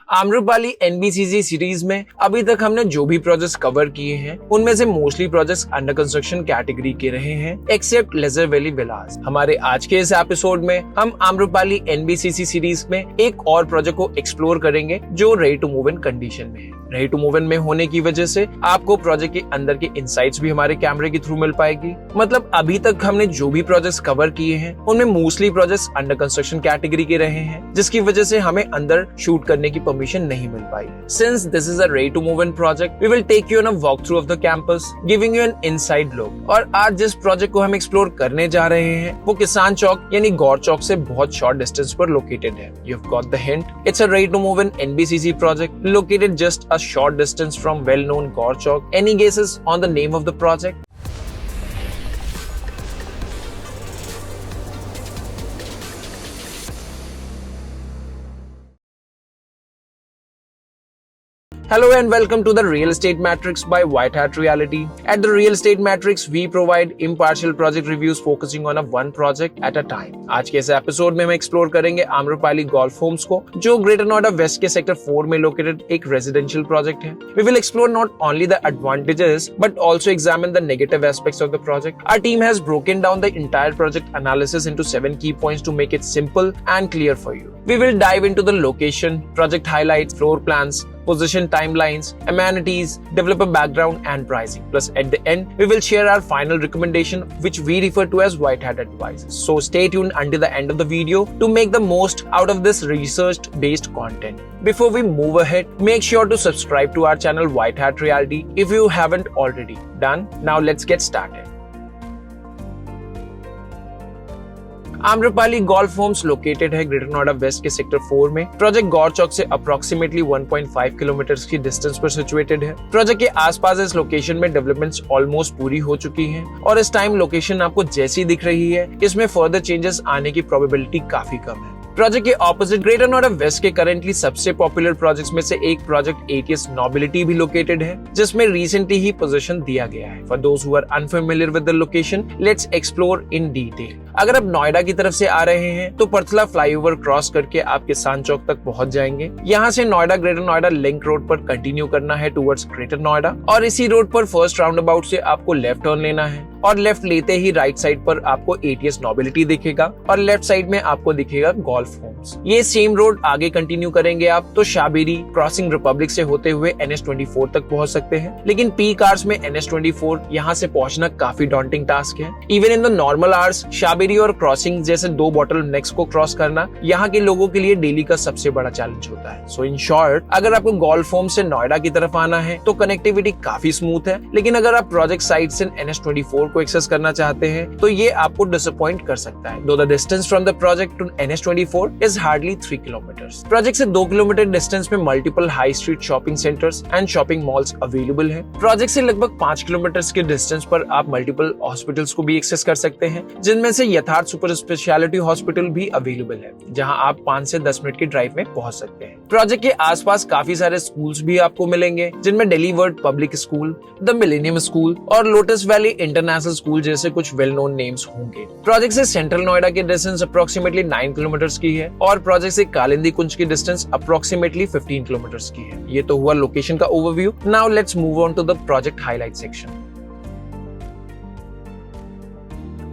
Amrapali NBCC series में अभी तक हमने जो भी प्रोजेक्ट्स कवर किए हैं उनमें से mostly projects under construction category के रहे हैं एक्सेप्ट लेजर वैली विलास। हमारे आज के इस एपिसोड में हम आम्रपाली एनबीसीसी सीरीज में एक और प्रोजेक्ट को एक्सप्लोर करेंगे जो ready to move in condition में है। रेडी टू मूव इन में होने की वजह से आपको प्रोजेक्ट के अंदर के इनसाइट्स भी हमारे कैमरे के थ्रू मिल पाएगी। मतलब अभी तक हमने जो भी प्रोजेक्ट्स कवर किए हैं उनमें mostly projects under construction category के रहे हैं, जिसकी वजह से हमें अंदर शूट करने की परमिशन नहीं मिल पाई। Since this is a ready to move in project, we will take you on a walkthrough of the campus, giving you an inside look। और आज जिस प्रोजेक्ट को हम एक्सप्लोर करने जा रहे हैं वो किसान चौक यानी गौर चौक से बहुत शॉर्ट डिस्टेंस पर लोकेटेड है। You've got the hint। It's a ready to move in NBCC project located just a short distance from well-known Gaur Chowk। Any guesses on the name of the project? Hello and welcome to the Real Estate Matrix by White Hat Reality। At the Real Estate Matrix, we provide impartial project reviews focusing on one project at a time। आज के इस episode में हम explore करेंगे Amrapali Golf Holmes को, जो greater Noida West के sector 4 में लोकेटेड एक रेजिडेंशियल प्रोजेक्ट है। We will explore not only the advantages but also examine the negative aspects of the project। Our team has broken down the entire project analysis into 7 key points to make it simple and clear for you। We will dive into the location, project highlights, floor plans, position timelines, amenities, developer background and pricing. Plus at the end, we will share our final recommendation which we refer to as White Hat advice। So stay tuned until the end of the video to make the most out of this research based content। Before we move ahead, make sure to subscribe to our channel White Hat Reality if you haven't already done। Now let's get started। Amrapali Golf Homes located है Greater Noida West के sector 4 में। Project Gaur Chowk से approximately 1.5 kilometre की distance पर situated है। Project के आसपास इस लोकेशन में डेवलपमेंट्स ऑलमोस्ट पूरी हो चुकी हैं और इस टाइम लोकेशन आपको जैसी दिख रही है इसमें फर्दर चेंजेस आने की प्रोबेबिलिटी काफी कम है। प्रोजेक्ट के ऑपोजिट ग्रेटर नोएडा वेस्ट के करेंटली सबसे पॉपुलर प्रोजेक्ट्स में से एक प्रोजेक्ट ATS नोबिलिटी भी लोकेटेड है, जिसमें रिसेंटली ही पोजीशन दिया गया है। For those who are unfamiliar with the location, let's explore in detail. अगर आप नोएडा की तरफ से आ रहे हैं तो परथला फ्लाईओवर क्रॉस करके आप किसान चौक तक पहुंच जाएंगे। यहाँ से Noida greater Noida link road पर कंटिन्यू करना है टुवर्ड्स ग्रेटर नोएडा और इसी रोड पर फर्स्ट राउंड अबाउट से आपको लेफ्ट टर्न लेना है और लेफ्ट लेते ही राइट साइड पर आपको ATS नोबिलिटी दिखेगा और लेफ्ट साइड में आपको दिखेगा गोल्फ होम्स। ये सेम रोड आगे कंटिन्यू करेंगे आप तो शाबेरी क्रॉसिंग रिपब्लिक से होते हुए NH24 तक पहुंच सकते हैं, लेकिन पीक आवर्स में NH24 यहाँ से पहुंचना काफी डॉन्टिंग टास्क है। Even in the normal hours शाबेरी और क्रॉसिंग जैसे दो बॉटल नेक्स को क्रॉस करना यहाँ के लोगों के लिए डेली का सबसे बड़ा चैलेंज होता है। सो इन शॉर्ट, अगर आपको गोल्फ होम से नोएडा की तरफ आना है तो कनेक्टिविटी काफी स्मूथ है, लेकिन अगर आप प्रोजेक्ट साइट से NH24 को एक्सेस करना चाहते हैं तो ये आपको डिसअपॉइंट कर सकता है। Though the distance from the project to NH24 is hardly 3 kilometres. Project से 2 किलोमीटर डिस्टेंस में multiple high street shopping centres and shopping malls available है। प्रोजेक्ट से लगभग 5 किलोमीटर के डिस्टेंस पर आप मल्टीपल हॉस्पिटल्स को भी एक्सेस कर सकते हैं, जिनमें से यथार्थ सुपर स्पेशलिटी हॉस्पिटल भी अवेलेबल है, जहां आप 5 से 10 मिनट के ड्राइव में पहुंच सकते हैं। प्रोजेक्ट के आसपास काफी सारे स्कूल्स भी आपको मिलेंगे, जिनमें Delhi world public school, the millennium school और लोटस वैली इंटरनेशनल स्कूल जैसे कुछ वेल नोन नेम्स होंगे। प्रोजेक्ट से सेंट्रल नोएडा की डिस्टेंस अप्रोक्सीमेटली 9 किलोमीटर्स की है और प्रोजेक्ट से कालिंदी कुंज की डिस्टेंस अप्रोक्सीमेटली 15 किलोमीटर्स की है। ये तो हुआ लोकेशन का overview. Now let's move on to the project highlight section.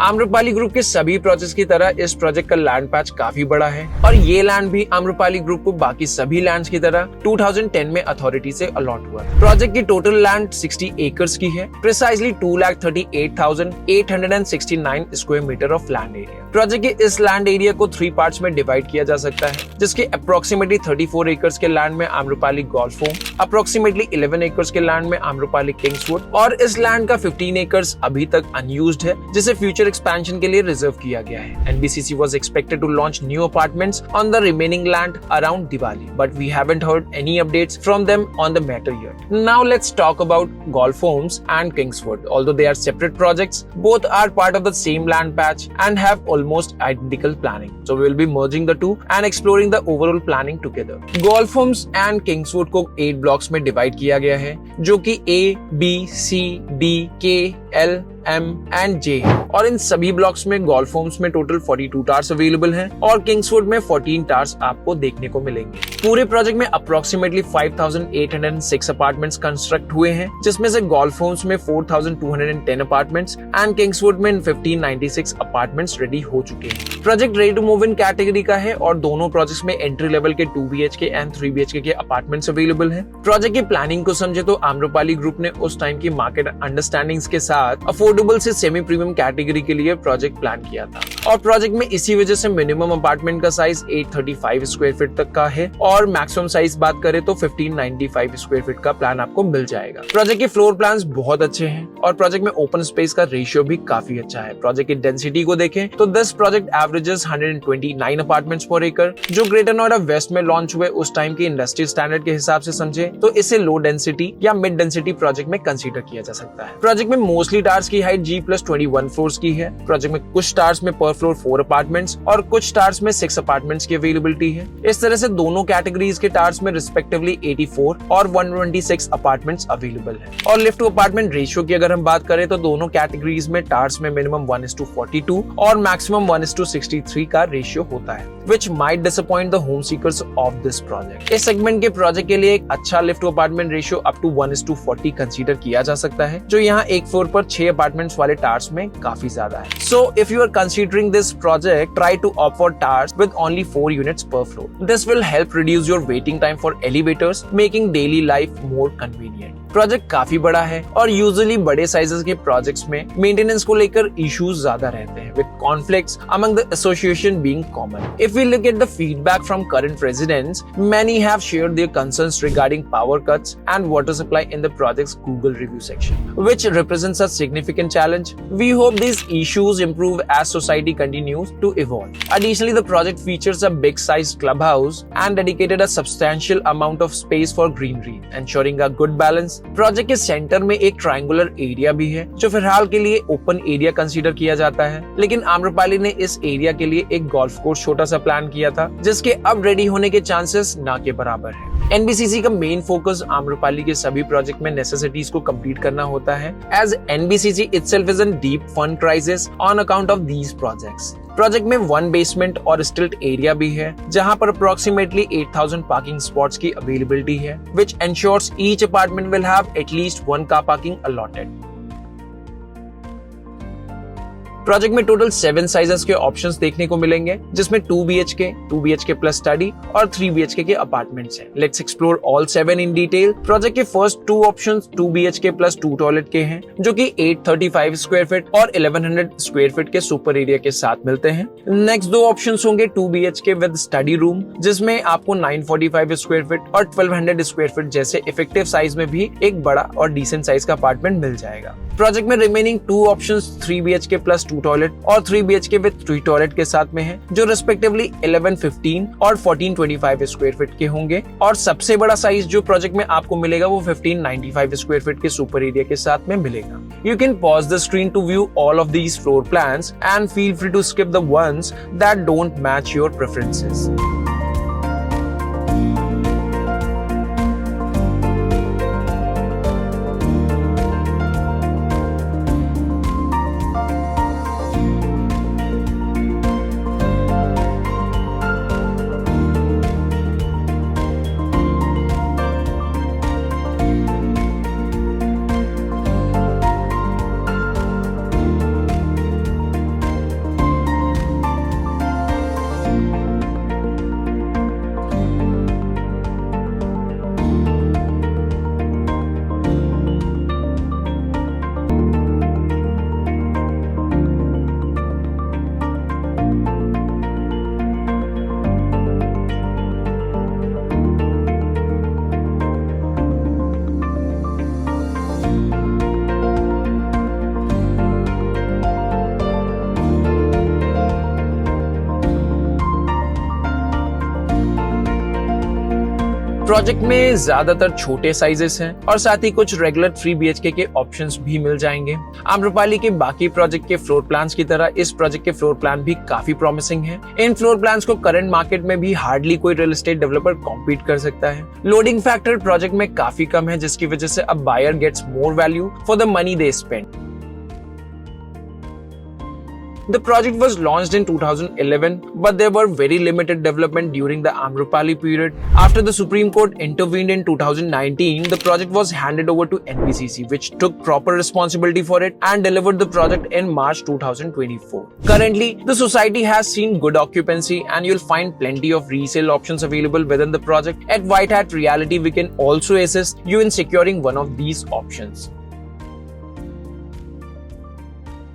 Amrapali group के सभी प्रोजेक्ट्स की तरह इस प्रोजेक्ट का लैंड पैच काफी बड़ा है और ये लैंड भी आम्रपाली ग्रुप को बाकी सभी लैंड्स की तरह 2010 में अथॉरिटी से अलॉट हुआ। प्रोजेक्ट की टोटल लैंड 60 एकर्स की है, precisely 2,38,869 square metre of land area. Project के इस लैंड एरिया को 3 पार्ट्स में डिवाइड किया जा सकता है, जिसके अप्रोक्सीमेटली 34 एकर्स के लैंड में Amrapali golf home, approximately 11 acres के लैंड में आम्रपाली किंग्सवुड और इस लैंड का 15 एकर्स अभी तक अनयूज्ड है, जिसे फ्यूचर expansion के लिए रिजर्व किया गया है। NBCC was expected to launch new apartments on the remaining land around Diwali, but we haven't heard any updates from them on the matter yet. Now let's talk about Golf Homes and Kingswood. Although they are separate projects, both are part of the same land patch and have almost identical planning. So we will be merging the two and exploring the overall planning together. Golf Homes and Kingswood को 8 blocks में divide किया गया है, जो कि A, B, C, D, K, L, M and J है और इन सभी ब्लॉक्स में गोल्फ होम्स में टोटल 42 टावर्स अवेलेबल हैं और किंग्सवुड में 14 टावर्स आपको देखने को मिलेंगे। पूरे प्रोजेक्ट में अप्रोक्सीमेटली 5806 अपार्टमेंट्स कंस्ट्रक्ट हुए हैं, जिसमें से गोल्फ होम्स में 4210 अपार्टमेंट्स एंड किंग्सवुड में 1596 अपार्टमेंट्स रेडी हो चुके हैं। Project ready to move in category का है और दोनों प्रोजेक्ट्स में एंट्री लेवल के 2 BHK एंड 3 BHK के अपार्टमेंट्स अवेलेबल हैं। प्रोजेक्ट की प्लानिंग को समझे तो आम्रपाली ग्रुप ने उस टाइम की मार्केट अंडरस्टैंडिंग्स के साथ अफोर्डेबल से सेमी प्रीमियम कैटेगरी के लिए प्रोजेक्ट प्लान किया था और प्रोजेक्ट में इसी वजह से मिनिमम अपार्टमेंट का साइज 835 स्क्वायर फीट तक का है और मैक्सिमम साइज बात करें तो 1595 स्क्वायर फीट का प्लान आपको मिल जाएगा। प्रोजेक्ट के फ्लोर प्लान्स बहुत अच्छे हैं और प्रोजेक्ट में ओपन स्पेस का रेशियो भी काफी अच्छा है। प्रोजेक्ट की डेंसिटी को देखें तो दिस प्रोजेक्ट एवरेजेस 129 अपार्टमेंट्स पर एकड़, जो ग्रेटर नोएडा वेस्ट में लॉन्च हुए उस टाइम के इंडस्ट्री स्टैंडर्ड के हिसाब से समझे तो इसे लो डेंसिटी या मिड डेंसिटी प्रोजेक्ट में कंसीडर किया जा सकता है। प्रोजेक्ट में मोस्टली टावर्स की हाइट G+21 फ्लोर्स की है। प्रोजेक्ट में कुछ टावर्स में पर फ्लोर 4 अपार्टमेंट्स और कुछ टावर्स में 6 अपार्टमेंट्स की अवेलेबिलिटी है। इस तरह से दोनों कैटेगरीज के टावर्स में रिस्पेक्टिवली 84 और 126 अपार्टमेंट्स अवेलेबल है। और लिफ्ट टू अपार्टमेंट रेशियो की अगर हम बात करें तो दोनों कैटेगरीज में टावर्स में मिनिमम 1:42 और मैक्सिमम 1:63 का रेशियो होता है, which might disappoint the home seekers of this project। इस सेगमेंट के प्रोजेक्ट के लिए एक अच्छा lift to apartment ratio up to 1:40 consider किया जा सकता है, जो यहाँ एक फ्लोर पर 6 अपार्टमेंट्स वाले टावर्स में काफी ज्यादा है। So if you are considering this project, try to opt for towers with only 4 units per floor. This will help reduce your waiting time for elevators, making daily life more convenient। Project काफी बड़ा है और usually बड़े sizes के projects में maintenance को लेकर issues ज्यादा रहते हैं, with conflicts among the association being common। If we look at the feedback from current residents, many have shared their concerns regarding power cuts and water supply in the project's Google review section, which represents a significant challenge. We hope these issues improve as society continues to evolve। Additionally, the project features a big-sized clubhouse and dedicated a substantial amount of space for greenery, ensuring a good balance। Project के centre में एक triangular area भी है, जो फिलहाल के लिए open area consider किया जाता है, लेकिन आम्रपाली ने इस एरिया के लिए एक गोल्फ कोर्स छोटा सा प्लान किया था, जिसके अब रेडी होने के चांसेस ना के बराबर है। एनबीसीसी का मेन फोकस आम्रपाली के सभी प्रोजेक्ट में नेसेसिटीज को कंप्लीट करना होता है, as NBCC itself is in deep fund crisis on account of these projects. Project में 1 बेसमेंट और स्टिल्ट एरिया भी है, जहां पर अप्रोक्सीमेटली 8000 पार्किंग स्पॉट्स की अवेलेबिलिटी है, which ensures each apartment will have at least 1 car parking allotted। Project में टोटल 7 साइजेस के ऑप्शंस देखने को मिलेंगे, जिसमें 2 BHK, 2 BHK प्लस स्टडी और 3 BHK के अपार्टमेंट्स हैं। Let's explore all 7 in detail. Project के first 2 options 2 BHK plus 2 toilet के हैं, जो कि 835 स्क्वायर फीट और 1100 स्क्वायर फीट के सुपर एरिया के साथ मिलते हैं। नेक्स्ट 2 ऑप्शंस होंगे 2 BHK विद स्टडी रूम, जिसमें आपको 945 स्क्वायर फीट और 1200 स्क्वायर फीट जैसे इफेक्टिव साइज में भी एक बड़ा और डिसेंट साइज का अपार्टमेंट मिल जाएगा। प्रोजेक्ट में remaining 2 options 3 BHK plus 2 toilet और 3 BHK विद 3 टॉयलेट के साथ में है, जो रिस्पेक्टिवली 1115 और 1425 स्क्वायर फीट के होंगे। और सबसे बड़ा साइज जो प्रोजेक्ट में आपको मिलेगा वो 1595 स्क्वायर फीट के सुपर एरिया के साथ में मिलेगा। You can pause the screen to view all of these floor plans and feel free to skip the ones that don't match your preferences। Project में ज्यादातर छोटे साइजेस हैं और साथ ही कुछ रेगुलर 3 BHK के ऑप्शंस भी मिल जाएंगे। आम्रपाली के बाकी प्रोजेक्ट के फ्लोर प्लान्स की तरह इस प्रोजेक्ट के फ्लोर प्लान भी काफी प्रॉमिसिंग हैं। इन फ्लोर प्लान्स को करंट मार्केट में भी हार्डली कोई रियल एस्टेट डेवलपर कॉम्पीट कर सकता है। लोडिंग फैक्टर प्रोजेक्ट में काफी कम है, जिसकी वजह से अब buyer gets more value for the money they spend. The project was launched in 2011, but there were very limited development during the Amrapali period. After the Supreme Court intervened in 2019, the project was handed over to NBCC, which took proper responsibility for it and delivered the project in March 2024. Currently, the society has seen good occupancy and you'll find plenty of resale options available within the project. At White Hat Realty, we can also assist you in securing one of these options.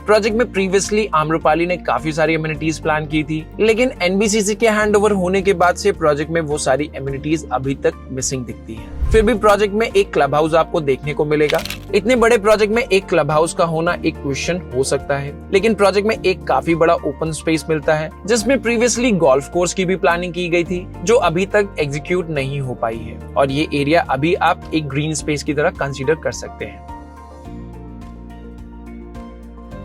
Project में previously Amrapali ने काफी सारी amenities plan की थी, लेकिन NBCC के handover होने के बाद से प्रोजेक्ट में वो सारी एमिनिटीज अभी तक मिसिंग दिखती हैं। फिर भी प्रोजेक्ट में एक क्लब हाउस आपको देखने को मिलेगा। इतने बड़े प्रोजेक्ट में एक क्लब हाउस का होना एक क्वेश्चन हो सकता है, लेकिन प्रोजेक्ट में एक काफी बड़ा ओपन स्पेस मिलता है, जिसमें प्रीवियसली गोल्फ कोर्स की भी प्लानिंग की गई थी, जो अभी तक एग्जीक्यूट नहीं हो पाई है, और ये एरिया अभी आप एक ग्रीन स्पेस की तरह कंसीडर कर सकते हैं।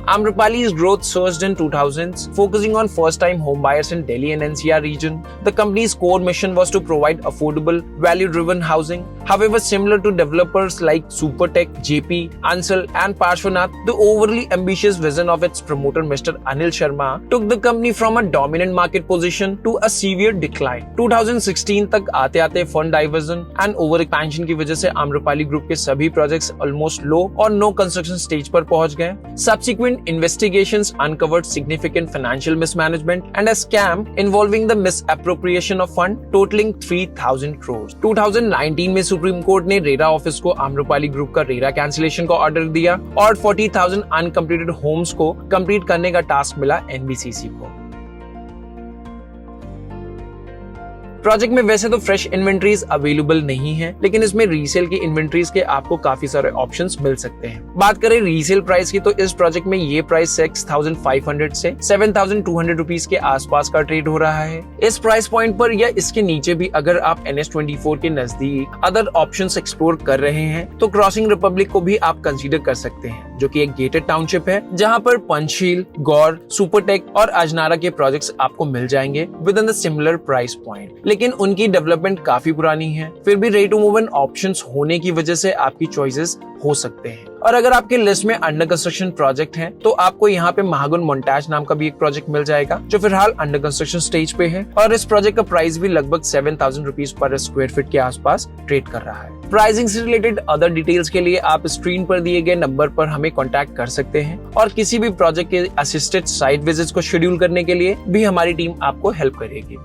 Amrapali's growth surged in 2000s, focusing on first-time homebuyers in Delhi and NCR region. The company's core mission was to provide affordable, value-driven housing. However, similar to developers like Supertech, JP, Ansal, and Parshvanath, the overly ambitious vision of its promoter Mr. Anil Sharma took the company from a dominant market position to a severe decline. 2016 तक आते-आते fund diversion and over expansion की वजह से Amrapali Group के सभी projects almost low और no construction stage पर पहुंच गए। Subsequent investigations uncovered significant financial mismanagement and a scam involving the misappropriation of fund totaling 3,000 crores. 2019 में सुप्रीम कोर्ट ने रेरा ऑफिस को आम्रपाली ग्रुप का रेरा कैंसिलेशन का ऑर्डर दिया और 40,000 अनकम्प्लीटेड होम्स को कंप्लीट करने का टास्क मिला एनबीसीसी को। प्रोजेक्ट में वैसे तो फ्रेश इन्वेंट्रीज अवेलेबल नहीं है, लेकिन इसमें रीसेल की इन्वेंट्रीज के आपको काफी सारे ऑप्शंस मिल सकते हैं। बात करें रीसेल प्राइस की, तो इस प्रोजेक्ट में ये प्राइस 6,500 से 7,200 रुपीज के आसपास का ट्रेड हो रहा है। इस प्राइस पॉइंट पर या इसके नीचे भी अगर आप NH24 के नजदीक अदर ऑप्शंस एक्सप्लोर कर रहे हैं, तो क्रॉसिंग रिपब्लिक को भी आप कंसीडर कर सकते हैं, जो कि एक गेटेड टाउनशिप है, जहां पर पंचशील, गौर, सुपरटेक और अजनारा के प्रोजेक्ट्स आपको मिल जाएंगे within the similar price point. लेकिन उनकी डेवलपमेंट काफी पुरानी है, फिर भी ready to move in options होने की वजह से आपकी चॉइसेस हो सकते हैं। और अगर आपके लिस्ट में अंडर कंस्ट्रक्शन प्रोजेक्ट है, तो आपको यहाँ पे महागुन मोन्टाज नाम का भी एक प्रोजेक्ट मिल जाएगा, जो फिलहाल अंडर कंस्ट्रक्शन स्टेज पे है, और इस प्रोजेक्ट का प्राइस भी लगभग 7,000 रुपीज पर स्क्वायर फीट के आसपास ट्रेड कर रहा है। प्राइसिंग से रिलेटेड अदर डिटेल्स के लिए आप स्क्रीन पर दिए गए नंबर पर हमें कॉन्टैक्ट कर सकते हैं, और किसी भी प्रोजेक्ट के असिस्टेड साइट विजिट्स को शेड्यूल करने के लिए भी हमारी टीम आपको हेल्प करेगी।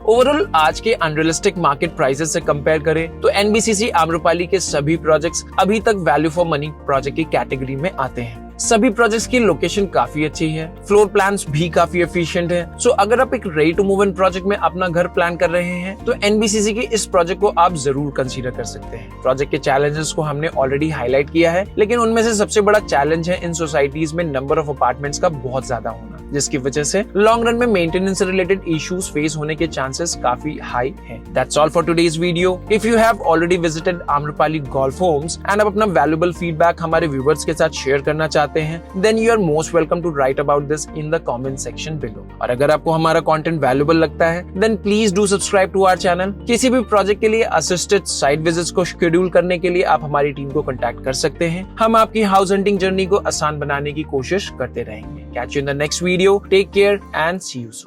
ओवरऑल आज के अनरियलिस्टिक मार्केट प्राइसेस से कंपेयर करें तो एनबीसीसी आम्रपाली के सभी प्रोजेक्ट्स अभी तक वैल्यू फॉर मनी प्रोजेक्ट की कैटेगरी में आते हैं। सभी प्रोजेक्ट्स की लोकेशन काफी अच्छी है, फ्लोर प्लान्स भी काफी एफिशिएंट है। सो अगर आप एक ready to move in project में अपना घर प्लान कर रहे हैं, तो एनबीसीसी के इस प्रोजेक्ट को आप जरूर कंसीडर कर सकते हैं। प्रोजेक्ट के चैलेंजेस को हमने ऑलरेडी हाईलाइट किया है, लेकिन उनमें से सबसे बड़ा चैलेंज है इन सोसाइटीज में नंबर ऑफ अपार्टमेंट्स का बहुत ज्यादा होना, जिसकी वजह से लॉन्ग रन में मेंटेनेंस से रिलेटेड इश्यूज फेस होने के चांसेस काफी हाई हैं। That's all for today's video. If you have already visited Amrapali Golf homes and आप अपना वैल्यूएबल फीडबैक हमारे व्यूअर्स के साथ शेयर करना चाहते हैं, then you are most welcome to write about this in the comment section below। और अगर आपको हमारा कंटेंट वैल्यूएबल लगता है, then please do subscribe to our channel। किसी भी प्रोजेक्ट के लिए असिस्टेड साइट विजिट्स को शेड्यूल करने के लिए आप हमारी टीम को कांटेक्ट कर सकते हैं। हम आपकी हाउस हंटिंग जर्नी को आसान बनाने की कोशिश करते रहेंगे। Catch you in the next video। Take care and see you soon।